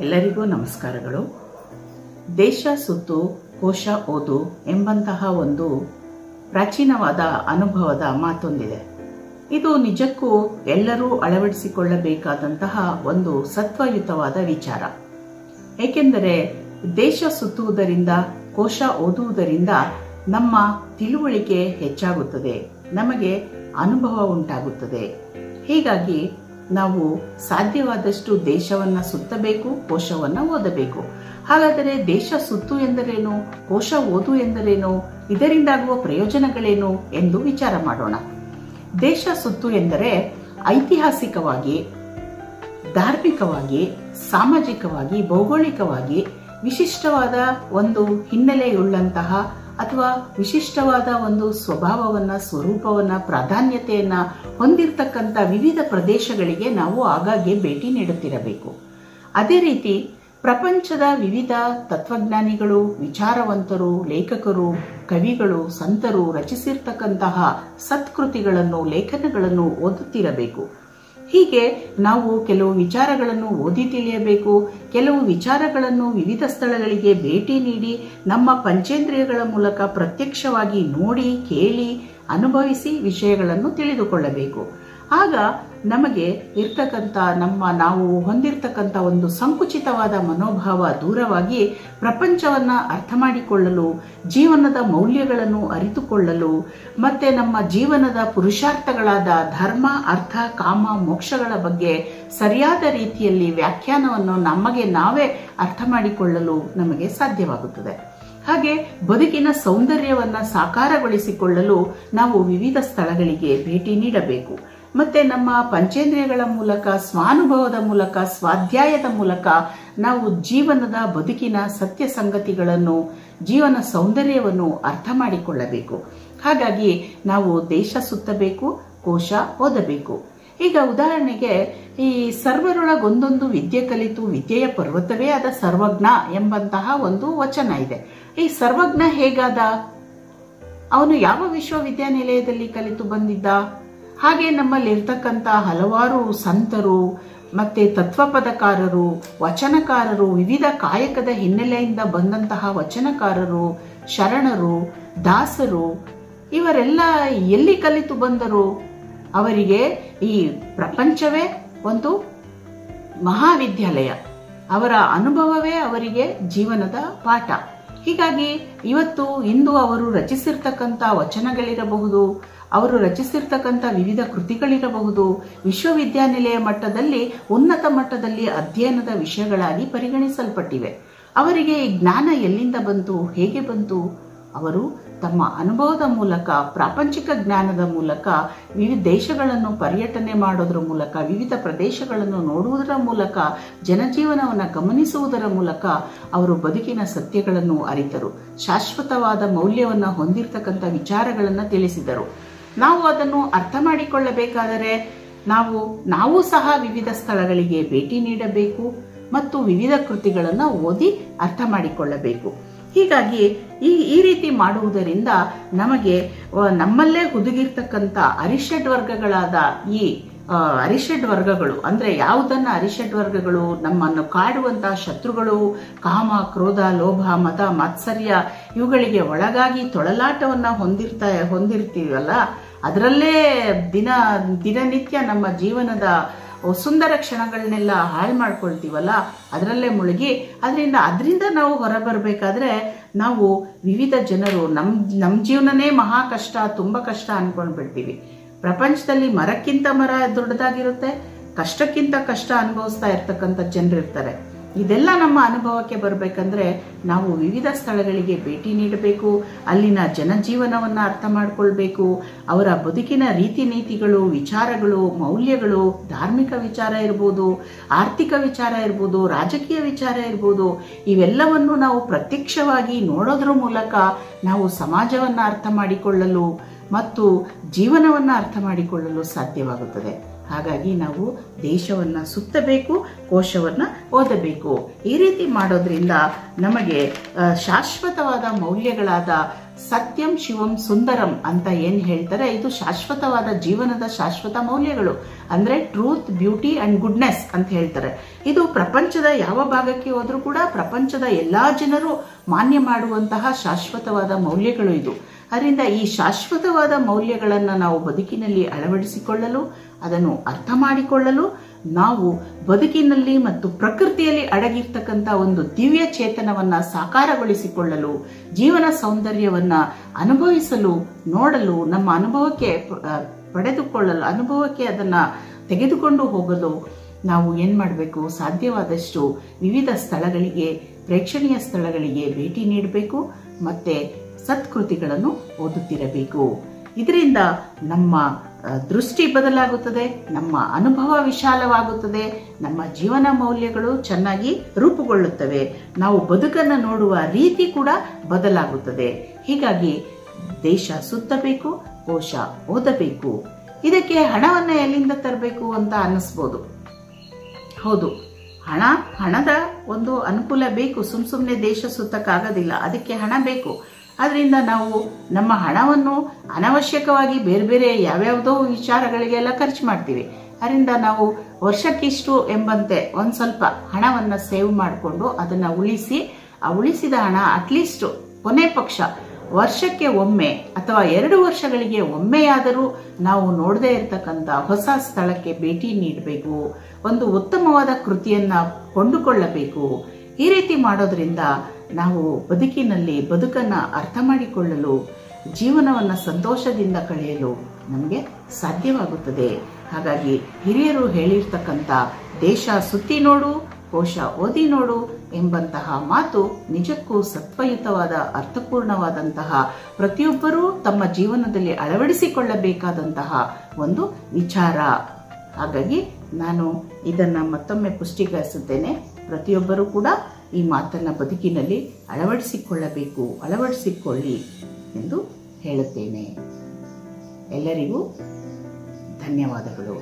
ಎಲ್ಲರಿಗೂ ನಮಸ್ಕಾರಗಳು. ದೇಶ ಸುತ್ತು ಕೋಶ ಓದು ಎಂಬಂತಹ ಒಂದು ಪ್ರಾಚೀನವಾದ ಅನುಭವದ ಮಾತೊಂದಿದೆ. ಇದು ನಿಜಕ್ಕೂ ಎಲ್ಲರೂ ಅಳವಡಿಸಿಕೊಳ್ಳಬೇಕಾದಂತಹ ಒಂದು ಸತ್ವಯುತವಾದ ವಿಚಾರ. ಏಕೆಂದರೆ ದೇಶ ಸುತ್ತುವುದರಿಂದ, ಕೋಶ ಓದುವುದರಿಂದ ನಮ್ಮ ತಿಳುವಳಿಕೆ ಹೆಚ್ಚಾಗುತ್ತದೆ, ನಮಗೆ ಅನುಭವ ಉಂಟಾಗುತ್ತದೆ. ಹೀಗಾಗಿ ನಾವು ಸಾಧ್ಯವಾದಷ್ಟು ದೇಶವನ್ನ ಸುತ್ತಬೇಕು, ಕೋಶವನ್ನ ಓದಬೇಕು. ಹಾಗಾದರೆ ದೇಶ ಸುತ್ತು ಎಂದರೇನು, ಕೋಶ ಓದು ಎಂದರೇನು, ಇದರಿಂದಾಗುವ ಪ್ರಯೋಜನಗಳೇನು ಎಂದು ವಿಚಾರ ಮಾಡೋಣ. ದೇಶ ಸುತ್ತು ಎಂದರೆ ಐತಿಹಾಸಿಕವಾಗಿ, ಧಾರ್ಮಿಕವಾಗಿ, ಸಾಮಾಜಿಕವಾಗಿ, ಭೌಗೋಳಿಕವಾಗಿ ವಿಶಿಷ್ಟವಾದ ಒಂದು ಹಿನ್ನೆಲೆಯುಳ್ಳಂತಹ ಅಥವಾ ವಿಶಿಷ್ಟವಾದ ಒಂದು ಸ್ವಭಾವವನ್ನ, ಸ್ವರೂಪವನ್ನ, ಪ್ರಾಧಾನ್ಯತೆಯನ್ನ ಹೊಂದಿರತಕ್ಕಂಥ ವಿವಿಧ ಪ್ರದೇಶಗಳಿಗೆ ನಾವು ಆಗಾಗ್ಗೆ ಭೇಟಿ ನೀಡುತ್ತಿರಬೇಕು. ಅದೇ ರೀತಿ ಪ್ರಪಂಚದ ವಿವಿಧ ತತ್ವಜ್ಞಾನಿಗಳು, ವಿಚಾರವಂತರು, ಲೇಖಕರು, ಕವಿಗಳು, ಸಂತರು ರಚಿಸಿರ್ತಕ್ಕಂತಹ ಸತ್ಕೃತಿಗಳನ್ನು, ಲೇಖನಗಳನ್ನು ಓದುತ್ತಿರಬೇಕು. ಹೀಗೆ ನಾವು ಕೆಲವು ವಿಚಾರಗಳನ್ನು ಓದಿ ತಿಳಿಯಬೇಕು. ಕೆಲವು ವಿಚಾರಗಳನ್ನು ವಿವಿಧ ಸ್ಥಳಗಳಿಗೆ ಭೇಟಿ ನೀಡಿ ನಮ್ಮ ಪಂಚೇಂದ್ರಿಯಗಳ ಮೂಲಕ ಪ್ರತ್ಯಕ್ಷವಾಗಿ ನೋಡಿ, ಕೇಳಿ, ಅನುಭವಿಸಿ ವಿಷಯಗಳನ್ನು ತಿಳಿದುಕೊಳ್ಳಬೇಕು. ಆಗ ನಮಗೆ ಇರ್ತಕ್ಕಂಥ ನಾವು ಹೊಂದಿರತಕ್ಕಂಥ ಒಂದು ಸಂಕುಚಿತವಾದ ಮನೋಭಾವ ದೂರವಾಗಿ ಪ್ರಪಂಚವನ್ನ ಅರ್ಥ ಮಾಡಿಕೊಳ್ಳಲು, ಜೀವನದ ಮೌಲ್ಯಗಳನ್ನು ಅರಿತುಕೊಳ್ಳಲು, ಮತ್ತೆ ನಮ್ಮ ಜೀವನದ ಪುರುಷಾರ್ಥಗಳಾದ ಧರ್ಮ, ಅರ್ಥ, ಕಾಮ, ಮೋಕ್ಷಗಳ ಬಗ್ಗೆ ಸರಿಯಾದ ರೀತಿಯಲ್ಲಿ ವ್ಯಾಖ್ಯಾನವನ್ನು ನಮಗೆ ನಾವೇ ಅರ್ಥ ಮಾಡಿಕೊಳ್ಳಲು ನಮಗೆ ಸಾಧ್ಯವಾಗುತ್ತದೆ. ಹಾಗೆ ಬದುಕಿನ ಸೌಂದರ್ಯವನ್ನ ಸಾಕಾರಗೊಳಿಸಿಕೊಳ್ಳಲು ನಾವು ವಿವಿಧ ಸ್ಥಳಗಳಿಗೆ ಭೇಟಿ ನೀಡಬೇಕು. ಮತ್ತೆ ನಮ್ಮ ಪಂಚೇಂದ್ರಿಯಗಳ ಮೂಲಕ, ಸ್ವಾನುಭವದ ಮೂಲಕ, ಸ್ವಾಧ್ಯಾಯದ ಮೂಲಕ ನಾವು ಜೀವನದ ಬದುಕಿನ ಸತ್ಯ ಸಂಗತಿಗಳನ್ನು, ಜೀವನ ಸೌಂದರ್ಯವನ್ನು ಅರ್ಥ ಮಾಡಿಕೊಳ್ಳಬೇಕು. ಹಾಗಾಗಿ ನಾವು ದೇಶ ಸುತ್ತಬೇಕು, ಕೋಶ ಓದಬೇಕು. ಈಗ ಉದಾಹರಣೆಗೆ ಈ ಸರ್ವರೊಳಗೊಂದೊಂದು ವಿದ್ಯೆ ಕಲಿತು ವಿದ್ಯೆಯ ಪರ್ವತವೇ ಆದ ಸರ್ವಜ್ಞ ಎಂಬಂತಹ ಒಂದು ವಚನ ಇದೆ. ಈ ಸರ್ವಜ್ಞ ಹೇಗಾದ? ಅವನು ಯಾವ ವಿಶ್ವವಿದ್ಯಾನಿಲಯದಲ್ಲಿ ಕಲಿತು ಬಂದಿದ್ದ? ಹಾಗೆ ನಮ್ಮಲ್ಲಿರ್ತಕ್ಕಂಥ ಹಲವಾರು ಸಂತರು, ಮತ್ತೆ ತತ್ವಪದಕಾರರು, ವಚನಕಾರರು, ವಿವಿಧ ಕಾಯಕದ ಹಿನ್ನೆಲೆಯಿಂದ ಬಂದಂತಹ ವಚನಕಾರರು, ಶರಣರು, ದಾಸರು, ಇವರೆಲ್ಲ ಎಲ್ಲಿ ಕಲಿತು ಬಂದರು? ಅವರಿಗೆ ಈ ಪ್ರಪಂಚವೇ ಒಂದು ಮಹಾವಿದ್ಯಾಲಯ, ಅವರ ಅನುಭವವೇ ಅವರಿಗೆ ಜೀವನದ ಪಾಠ. ಹೀಗಾಗಿ ಇಂದು ಅವರು ರಚಿಸಿರ್ತಕ್ಕಂಥ ವಚನಗಳಿರಬಹುದು, ಅವರು ರಚಿಸಿರ್ತಕ್ಕಂಥ ವಿವಿಧ ಕೃತಿಗಳಿರಬಹುದು, ವಿಶ್ವವಿದ್ಯಾನಿಲಯ ಮಟ್ಟದಲ್ಲಿ, ಉನ್ನತ ಮಟ್ಟದಲ್ಲಿ ಅಧ್ಯಯನದ ವಿಷಯಗಳಾಗಿ ಪರಿಗಣಿಸಲ್ಪಟ್ಟಿವೆ. ಅವರಿಗೆ ಈ ಜ್ಞಾನ ಎಲ್ಲಿಂದ ಬಂತು, ಹೇಗೆ ಬಂತು? ಅವರು ತಮ್ಮ ಅನುಭವದ ಮೂಲಕ, ಪ್ರಾಪಂಚಿಕ ಜ್ಞಾನದ ಮೂಲಕ, ವಿವಿಧ ದೇಶಗಳನ್ನು ಪರ್ಯಟನೆ ಮಾಡೋದ್ರ ಮೂಲಕ, ವಿವಿಧ ಪ್ರದೇಶಗಳನ್ನು ನೋಡುವುದರ ಮೂಲಕ, ಜನಜೀವನವನ್ನು ಗಮನಿಸುವುದರ ಮೂಲಕ ಅವರು ಬದುಕಿನ ಸತ್ಯಗಳನ್ನು ಅರಿತರು. ಶಾಶ್ವತವಾದ ಮೌಲ್ಯವನ್ನು ಹೊಂದಿರತಕ್ಕಂಥ ವಿಚಾರಗಳನ್ನು ತಿಳಿಸಿದರು. ನಾವು ಅದನ್ನು ಅರ್ಥ ಮಾಡಿಕೊಳ್ಳಬೇಕಾದರೆ ನಾವು ಸಹ ವಿವಿಧ ಸ್ಥಳಗಳಿಗೆ ಭೇಟಿ ನೀಡಬೇಕು ಮತ್ತು ವಿವಿಧ ಕೃತಿಗಳನ್ನು ಓದಿ ಅರ್ಥ ಮಾಡಿಕೊಳ್ಳಬೇಕು. ಹೀಗಾಗಿ ಈ ರೀತಿ ಮಾಡುವುದರಿಂದ ನಮಗೆ ನಮ್ಮಲ್ಲೇ ಹುದುಗಿರ್ತಕ್ಕಂಥ ಅರಿಷಡ್ ವರ್ಗಗಳಾದ ಈ ಅರಿಷಡ್ ವರ್ಗಗಳು ಅಂದ್ರೆ ಯಾವುದನ್ನ ಅರಿಷಡ್ ವರ್ಗಗಳು? ನಮ್ಮನ್ನು ಕಾಡುವಂತಹ ಶತ್ರುಗಳು, ಕಾಮ, ಕ್ರೋಧ, ಲೋಭ, ಮದ, ಮಾತ್ಸರ್ಯ ಇವುಗಳಿಗೆ ಒಳಗಾಗಿ ತೊಳಲಾಟವನ್ನ ಹೊಂದಿರ್ತೀವಲ್ಲ, ಅದರಲ್ಲೇ ದಿನನಿತ್ಯ ನಮ್ಮ ಜೀವನದ ಸುಂದರ ಕ್ಷಣಗಳನ್ನೆಲ್ಲ ಹಾಳು ಮಾಡ್ಕೊಳ್ತೀವಲ್ಲ, ಅದರಲ್ಲೇ ಮುಳುಗಿ ಅದರಿಂದ ನಾವು ಹೊರಬರಬೇಕಾದ್ರೆ ನಾವು ವಿವಿಧ ಜನರು ನಮ್ಮ ಜೀವನನೇ ಮಹಾ ಕಷ್ಟ, ತುಂಬಾ ಕಷ್ಟ ಅನ್ಕೊಂಡ್ಬಿಡ್ತೀವಿ. ಪ್ರಪಂಚದಲ್ಲಿ ಮರಕ್ಕಿಂತ ಮರ ದೊಡ್ಡದಾಗಿರುತ್ತೆ, ಕಷ್ಟಕ್ಕಿಂತ ಕಷ್ಟ ಅನುಭವಿಸ್ತಾ ಇರ್ತಕ್ಕಂಥ ಜನರು ಇರ್ತಾರೆ. ಇದೆಲ್ಲ ನಮ್ಮ ಅನುಭವಕ್ಕೆ ಬರಬೇಕಂದ್ರೆ ನಾವು ವಿವಿಧ ಸ್ಥಳಗಳಿಗೆ ಭೇಟಿ ನೀಡಬೇಕು, ಅಲ್ಲಿನ ಜನಜೀವನವನ್ನ ಅರ್ಥ ಮಾಡ್ಕೊಳ್ಬೇಕು, ಅವರ ಬದುಕಿನ ರೀತಿ ನೀತಿಗಳು, ವಿಚಾರಗಳು, ಮೌಲ್ಯಗಳು, ಧಾರ್ಮಿಕ ವಿಚಾರ ಇರ್ಬೋದು, ಆರ್ಥಿಕ ವಿಚಾರ ಇರ್ಬೋದು, ರಾಜಕೀಯ ವಿಚಾರ ಇರ್ಬೋದು, ಇವೆಲ್ಲವನ್ನು ನಾವು ಪ್ರತ್ಯಕ್ಷವಾಗಿ ನೋಡೋದ್ರ ಮೂಲಕ ನಾವು ಸಮಾಜವನ್ನ ಅರ್ಥ ಮಾಡಿಕೊಳ್ಳಲು ಮತ್ತು ಜೀವನವನ್ನ ಅರ್ಥ ಮಾಡಿಕೊಳ್ಳಲು ಸಾಧ್ಯವಾಗುತ್ತದೆ. ಹಾಗಾಗಿ ನಾವು ದೇಶವನ್ನ ಸುತ್ತಬೇಕು, ಕೋಶವನ್ನ ಓದಬೇಕು. ಈ ರೀತಿ ಮಾಡೋದ್ರಿಂದ ನಮಗೆ ಶಾಶ್ವತವಾದ ಮೌಲ್ಯಗಳಾದ ಸತ್ಯಂ ಶಿವಂ ಸುಂದರಂ ಅಂತ ಏನ್ ಹೇಳ್ತಾರೆ, ಇದು ಶಾಶ್ವತವಾದ ಜೀವನದ ಶಾಶ್ವತ ಮೌಲ್ಯಗಳು. ಅಂದ್ರೆ ಟ್ರೂತ್, ಬ್ಯೂಟಿ ಅಂಡ್ ಗುಡ್ನೆಸ್ ಅಂತ ಹೇಳ್ತಾರೆ. ಇದು ಪ್ರಪಂಚದ ಯಾವ ಭಾಗಕ್ಕೆ ಹೋದ್ರೂ ಕೂಡ ಪ್ರಪಂಚದ ಎಲ್ಲಾ ಜನರು ಮಾನ್ಯ ಮಾಡುವಂತಹ ಶಾಶ್ವತವಾದ ಮೌಲ್ಯಗಳು ಇದು. ಅದರಿಂದ ಈ ಶಾಶ್ವತವಾದ ಮೌಲ್ಯಗಳನ್ನು ನಾವು ಬದುಕಿನಲ್ಲಿ ಅಳವಡಿಸಿಕೊಳ್ಳಲು, ಅದನ್ನು ಅರ್ಥ ಮಾಡಿಕೊಳ್ಳಲು, ನಾವು ಬದುಕಿನಲ್ಲಿ ಮತ್ತು ಪ್ರಕೃತಿಯಲ್ಲಿ ಅಡಗಿರ್ತಕ್ಕಂಥ ಒಂದು ದಿವ್ಯ ಚೇತನವನ್ನ ಸಾಕಾರಗೊಳಿಸಿಕೊಳ್ಳಲು, ಜೀವನ ಸೌಂದರ್ಯವನ್ನ ಅನುಭವಿಸಲು, ನೋಡಲು, ನಮ್ಮ ಅನುಭವಕ್ಕೆ ಪಡೆದುಕೊಳ್ಳಲು, ಅನುಭವಕ್ಕೆ ಅದನ್ನ ತೆಗೆದುಕೊಂಡು ಹೋಗಲು ನಾವು ಏನ್ ಮಾಡಬೇಕು, ಸಾಧ್ಯವಾದಷ್ಟು ವಿವಿಧ ಸ್ಥಳಗಳಿಗೆ, ಪ್ರೇಕ್ಷಣೀಯ ಸ್ಥಳಗಳಿಗೆ ಭೇಟಿ ನೀಡಬೇಕು. ಮತ್ತೆ ಸತ್ಕೃತಿಗಳನ್ನು ಓದುತ್ತಿರಬೇಕು. ಇದರಿಂದ ನಮ್ಮ ದೃಷ್ಟಿ ಬದಲಾಗುತ್ತದೆ, ನಮ್ಮ ಅನುಭವ ವಿಶಾಲವಾಗುತ್ತದೆ, ನಮ್ಮ ಜೀವನ ಮೌಲ್ಯಗಳು ಚೆನ್ನಾಗಿ ರೂಪುಗೊಳ್ಳುತ್ತವೆ, ನಾವು ಬದುಕನ್ನು ನೋಡುವ ರೀತಿ ಕೂಡ ಬದಲಾಗುತ್ತದೆ. ಹೀಗಾಗಿ ದೇಶ ಸುತ್ತಬೇಕು, ಕೋಶ ಓದಬೇಕು. ಇದಕ್ಕೆ ಹಣವನ್ನ ಎಲ್ಲಿಂದ ತರಬೇಕು ಅಂತ ಅನ್ನಿಸ್ಬೋದು. ಹೌದು, ಹಣದ ಒಂದು ಅನುಕೂಲ ಬೇಕು. ಸುಮ್ಮನೆ ದೇಶ ಸುತ್ತಕ್ಕಾಗೋದಿಲ್ಲ, ಅದಕ್ಕೆ ಹಣ ಬೇಕು. ಅದರಿಂದ ನಾವು ನಮ್ಮ ಹಣವನ್ನು ಅನವಶ್ಯಕವಾಗಿ ಬೇರೆ ಬೇರೆ ಯಾವ್ಯಾವುದೋ ವಿಚಾರಗಳಿಗೆಲ್ಲ ಖರ್ಚು ಮಾಡ್ತೀವಿ. ಅದರಿಂದ ನಾವು ವರ್ಷಕ್ಕಿಷ್ಟು ಎಂಬಂತೆ ಒಂದ್ ಸ್ವಲ್ಪ ಹಣವನ್ನ ಸೇವ್ ಮಾಡಿಕೊಂಡು ಅದನ್ನ ಉಳಿಸಿ, ಆ ಉಳಿಸಿದ ಹಣ ಅಟ್ಲೀಸ್ಟ್ ಕೊನೆ ಪಕ್ಷ ವರ್ಷಕ್ಕೆ ಒಮ್ಮೆ ಅಥವಾ 2 ವರ್ಷಗಳಿಗೆ ಒಮ್ಮೆಯಾದರೂ ನಾವು ನೋಡದೇ ಇರತಕ್ಕಂಥ ಹೊಸ ಸ್ಥಳಕ್ಕೆ ಭೇಟಿ ನೀಡಬೇಕು. ಒಂದು ಉತ್ತಮವಾದ ಕೃತಿಯನ್ನ ಕೊಂಡುಕೊಳ್ಳಬೇಕು. ಈ ರೀತಿ ಮಾಡೋದ್ರಿಂದ ನಾವು ಬದುಕನ್ನ ಅರ್ಥ ಮಾಡಿಕೊಳ್ಳಲು, ಜೀವನವನ್ನ ಸಂತೋಷದಿಂದ ಕಳೆಯಲು ನಮಗೆ ಸಾಧ್ಯವಾಗುತ್ತದೆ. ಹಾಗಾಗಿ ಹಿರಿಯರು ಹೇಳಿರ್ತಕ್ಕಂಥ ದೇಶ ಸುತ್ತಿ ನೋಡು, ಕೋಶ ಓದಿ ನೋಡು ಎಂಬಂತಹ ಮಾತು ನಿಜಕ್ಕೂ ಸತ್ವಯುತವಾದ, ಅರ್ಥಪೂರ್ಣವಾದಂತಹ, ಪ್ರತಿಯೊಬ್ಬರೂ ತಮ್ಮ ಜೀವನದಲ್ಲಿ ಅಳವಡಿಸಿಕೊಳ್ಳಬೇಕಾದಂತಹ ಒಂದು ವಿಚಾರ. ಹಾಗಾಗಿ ನಾನು ಇದನ್ನ ಮತ್ತೊಮ್ಮೆ ಪುಷ್ಟೀಕರಿಸುತ್ತೇನೆ. ಪ್ರತಿಯೊಬ್ಬರೂ ಕೂಡ ಈ ಮಾತನ್ನ ಬದುಕಿನಲ್ಲಿ ಅಳವಡಿಸಿಕೊಳ್ಳಿ ಎಂದು ಹೇಳುತ್ತೇನೆ. ಎಲ್ಲರಿಗೂ ಧನ್ಯವಾದಗಳು.